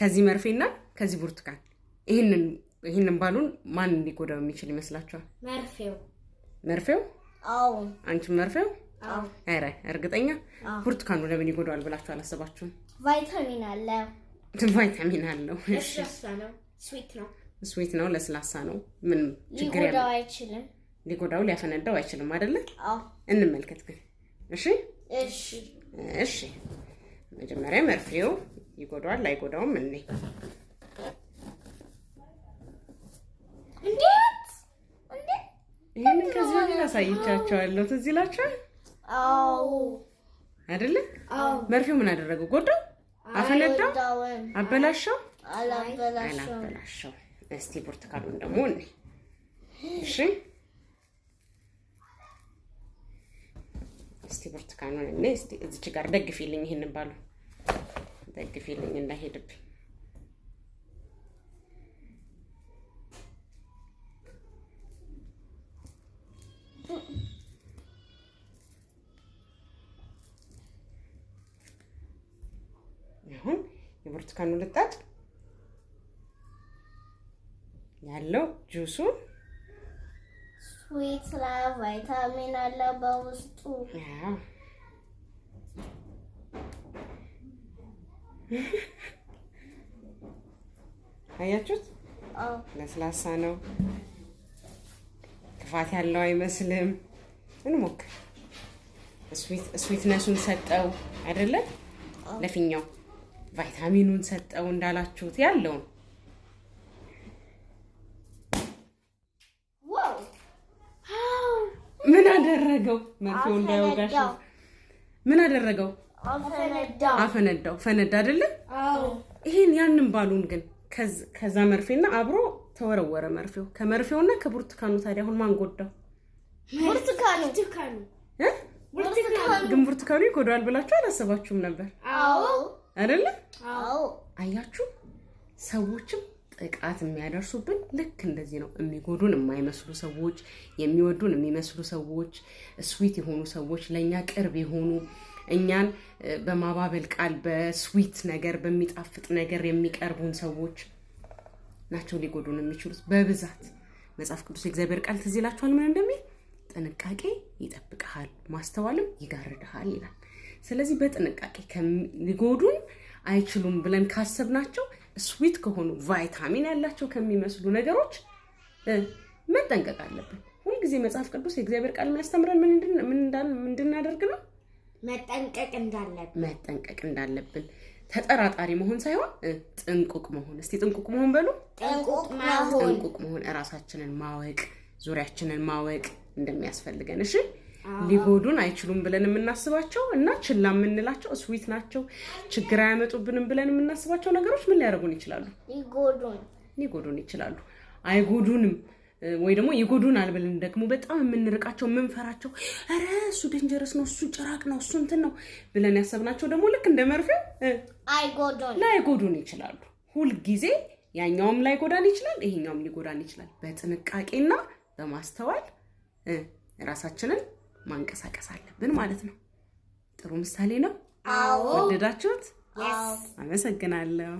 ከዚህ መርፌና ከዚህ ብርቱካን ይሄንን ባሉን ማን ሊጎዳው የሚችል ይመስላችኋል? መርፌው? አዎ። አንቺ መርፌው? አዎ። አረ እርግጠኛ? ብርቱካኑ ለምን ይጎዳዋል ብላችሁ አላሰባችሁም? ቫይታሚን አለው። ለስላሳ ነው። ስዊት ነው፣ ለስላሳ ነው። ምን ችግር ያለው? ሊጎዳው ሊያፈነዳው አይችልም አይደለ? አዎ። እንመልከት ግን። እሺ መጀመሪያ መርፌው ይጎዳዋል አይጎዳውም እንዴ? ይሄንን ከዚህ በፊት አሳይቻችኋለሁ። ትዝ ይላችኋል? አዎ። አይደለ? መርፌው ምን አደረገው? ጎዳው? አፈነዳው? አበላሸው? አላበላሸው። እስቲ ብርቱካኑን ደግሞ እንዴ። እሺ እስቲ ብርቱካኑን እንዴ። እስቲ እዚች ጋር ደግፊልኝ፣ ይሄንን ባሉ ደግፊልኝ እንዳይሄድብኝ። አሁን የብርቱካኑ ልጣጭ ያለው ጁሱ ስዊት ላይ ቫይታሚን አለው በውስጡ። አያችሁት? ለስላሳ ነው፣ ክፋት ያለው አይመስልም። እንሞክር። ስዊትነሱን ሰጠው አይደለ? ለፊኛው ቫይታሚኑን ሰጠው እንዳላችሁት ያለውን። ምን አደረገው? መርፌው እንዳይወጋሽ ምን አደረገው? አፈነዳው። ፈነዳ አይደለ? ይሄን ያንን ባሉን ግን ከዛ መርፌና አብሮ ተወረወረ መርፌው። ከመርፌውና ከብርቱካኑ ታዲያ አሁን ማን ጎዳው? ብርቱካኑ። ግን ብርቱካኑ ይጎዳዋል ብላችሁ አላሰባችሁም ነበር? አዎ። አይደለ? አዎ። አያችሁ፣ ሰዎችም ጥቃት የሚያደርሱብን ልክ እንደዚህ ነው። የሚጎዱን የማይመስሉ ሰዎች፣ የሚወዱን የሚመስሉ ሰዎች፣ ስዊት የሆኑ ሰዎች፣ ለኛ ቅርብ የሆኑ እኛን በማባበል ቃል በስዊት ነገር በሚጣፍጥ ነገር የሚቀርቡን ሰዎች ናቸው ሊጎዱን የሚችሉት በብዛት። መጽሐፍ ቅዱስ የእግዚአብሔር ቃል ትዝ ይላችኋል ምን እንደሚል? ጥንቃቄ ይጠብቅሃል፣ ማስተዋልም ይጋርድሃል ይላል። ስለዚህ በጥንቃቄ ሊጎዱን አይችሉም ብለን ካሰብናቸው ስዊት ከሆኑ ቫይታሚን ያላቸው ከሚመስሉ ነገሮች መጠንቀቅ አለብን። ሁልጊዜ መጽሐፍ ቅዱስ የእግዚአብሔር ቃል የሚያስተምረን ምን እንድናደርግ ነው? መጠንቀቅ እንዳለብን። ተጠራጣሪ መሆን ሳይሆን ጥንቁቅ መሆን። እስቲ ጥንቁቅ መሆን በሉ። ጥንቁቅ መሆን፣ እራሳችንን ማወቅ፣ ዙሪያችንን ማወቅ እንደሚያስፈልገን። እሺ፣ ሊጎዱን አይችሉም ብለን የምናስባቸው እና ችላ የምንላቸው ስዊት ናቸው፣ ችግር አያመጡብንም ብለን የምናስባቸው ነገሮች ምን ሊያደርጉን ይችላሉ? ሊጎዱን ይችላሉ። አይጎዱንም ወይ ደግሞ ይጎዱናል ብለን ደግሞ በጣም የምንርቃቸው የምንፈራቸው፣ ኧረ እሱ ዴንጀረስ ነው፣ እሱ ጭራቅ ነው፣ እሱ እንትን ነው ብለን ያሰብናቸው ደግሞ ልክ እንደ መርፌው ላይጎዱን ይችላሉ። ሁልጊዜ ያኛውም ላይጎዳን ይችላል፣ ይሄኛውም ሊጎዳን ይችላል። በጥንቃቄና በማስተዋል ራሳችንን ማንቀሳቀስ አለብን ማለት ነው። ጥሩ ምሳሌ ነው። ወደዳችሁት? አመሰግናለሁ።